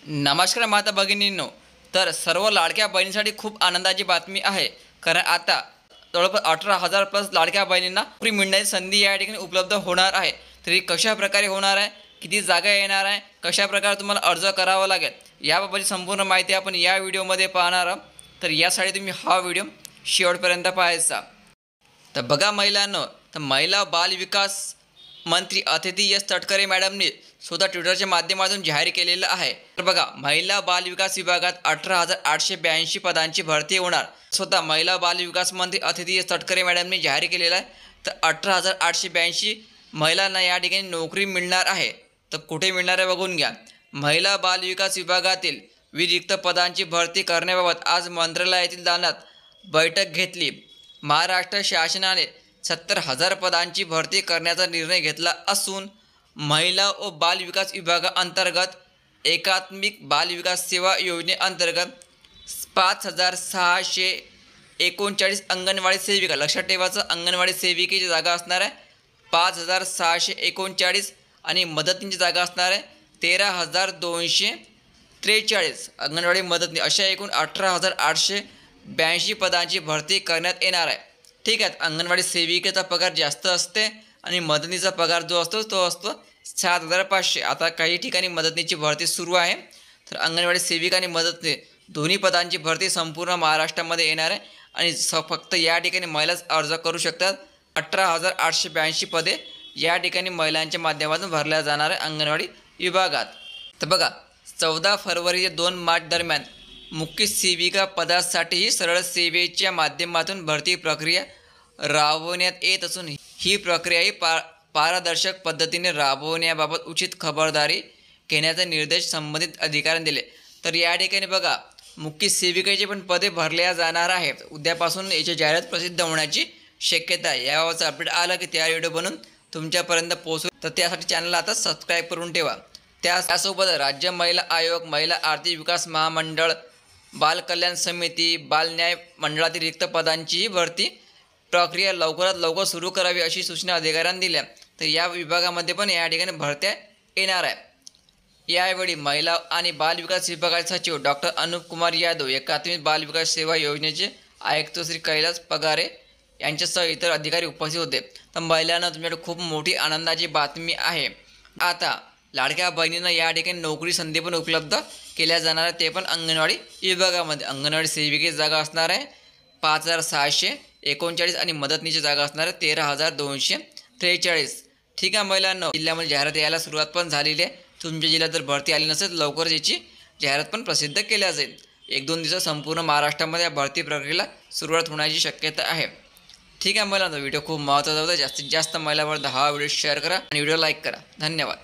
नमस्कार माता भगिनींनो, तर सर्व लाडक्या बहिणींसाठी खूप आनंदाची बातमी आहे. कारण आता जवळपास 18,000 प्लस लाडक्या बहिणींना नोकरी मिळण्याची संधी या ठिकाणी उपलब्ध होणार आहे. तरी कशा प्रकारे होणार आहे, किती जागा येणार आहे, कशा प्रकारे तुम्हाला अर्ज करावा लागेल, याबाबतची संपूर्ण माहिती आपण या व्हिडिओमध्ये पाहणार आहोत. तर यासाठी तुम्ही हा व्हिडिओ शेवटपर्यंत पाहायचा. तर बघा महिलांनो, तर महिला बाल विकास मंत्री अदिती एस तटकरे मॅडमने स्वतः ट्विटरच्या माध्यमातून जाहीर केलेलं आहे. तर बघा, महिला बाल विकास विभागात 18,882 पदांची भरती होणार. स्वतः महिला बाल विकास मंत्री अदिती एस तटकरे मॅडमने जाहीर केलेलं आहे. तर 18,882 महिलांना या ठिकाणी नोकरी मिळणार आहे. तर कुठे मिळणार आहे बघून घ्या. महिला बाल विकास विभागातील रिक्त पदांची भरती करण्याबाबत आज मंत्रालयातील दालनात बैठक घेतली. महाराष्ट्र शासनाने 70,000 पदांची भरती करण्याचा निर्णय घेतला असून महिला व बाल विकास विभागाअंतर्गत एकात्मिक बाल विकास सेवा योजनेअंतर्गत 5,639 अंगणवाडी सेविका, लक्षात ठेवायचं, अंगणवाडी सेविकेची जागा असणार आहे 5,639 आणि मदतीची जागा असणार आहे 13,243 अंगणवाडी मदतनी, अशा एकूण 18,882 पदांची भरती करण्यात येणार आहे. ठीक आहे. अंगणवाडी सेविकेचा पगार जास्त असते आणि मदतीचा पगार जो असतो तो असतो 7,500. आता काही ठिकाणी मदतीची भरती सुरू आहे. तर अंगणवाडी सेविका आणि मदतनीस दोन्ही पदांची भरती संपूर्ण महाराष्ट्रामध्ये येणार आहे आणि फक्त या ठिकाणी महिलाच अर्ज करू शकतात. 18,882 पदे या ठिकाणी महिलांच्या माध्यमातून भरल्या जाणार आहे अंगणवाडी विभागात. तर बघा, 14 फरवरी ते 2 मार्च दरम्यान मुख्य सेविका पदासाठीही सरळ सेवेच्या माध्यमातून भरती प्रक्रिया राबवण्यात येत असून ही प्रक्रियाही पारदर्शक पद्धतीने राबवण्याबाबत उचित खबरदारी घेण्याचे निर्देश संबंधित अधिकाऱ्यांनी दिले. तर या ठिकाणी बघा, मुख्य सेविकेचे पण पदे भरल्या जाणार आहेत. उद्यापासून याची जाहिरात प्रसिद्ध होण्याची शक्यता आहे. याबाबतचं अपडेट आलं की त्या व्हिडिओ बनवून तुमच्यापर्यंत पोहोचू. तर त्यासाठी चॅनलला आता सबस्क्राईब करून ठेवा. त्यासोबत राज्य महिला आयोग, महिला आर्थिक विकास महामंडळ, बाल कल्याण समिती, बाल न्याय मंडळातील रिक्त पदांचीही भरती प्रक्रिया लवकरात लवकर सुरू करावी अशी सूचना अधिकाऱ्यांनी दिल्या. तर या विभागामध्ये पण या ठिकाणी भरत्या येणार आहे. यावेळी महिला आणि बाल विकास विभागाचे सचिव डॉक्टर अनुप कुमार यादव, एकात्मिक बाल विकास सेवा योजनेचे आयुक्त श्री कैलास पगारे यांच्यासह इतर अधिकारी उपस्थित होते. तर महिलांना तुमच्याकडे खूप मोठी आनंदाची बातमी आहे. आता लाडक्या बहिणींना या ठिकाणी नोकरी संधी पण उपलब्ध केल्या जाणार आहे, ते पण अंगणवाडी विभागामध्ये. अंगणवाडी सेविकेची जागा असणार आहे 5,639 आणि मदतनीची जागा असणार आहे 13,243. ठीक आहे महिलांना, जिल्ह्यामध्ये जाहिरात यायला सुरुवात पण झालेली आहे. तुमच्या जिल्ह्यात जर भरती आली नसेल लवकरच याची जाहिरात पण प्रसिद्ध केल्या जाईल. 1-2 दिवसात संपूर्ण महाराष्ट्रामध्ये या भरती प्रक्रियेला सुरुवात होण्याची शक्यता आहे. ठीक आहे महिलांना, व्हिडिओ खूप महत्त्वाचा होता. जास्तीत जास्त महिलांवर हा व्हिडिओ शेअर करा आणि व्हिडिओ लाईक करा. धन्यवाद.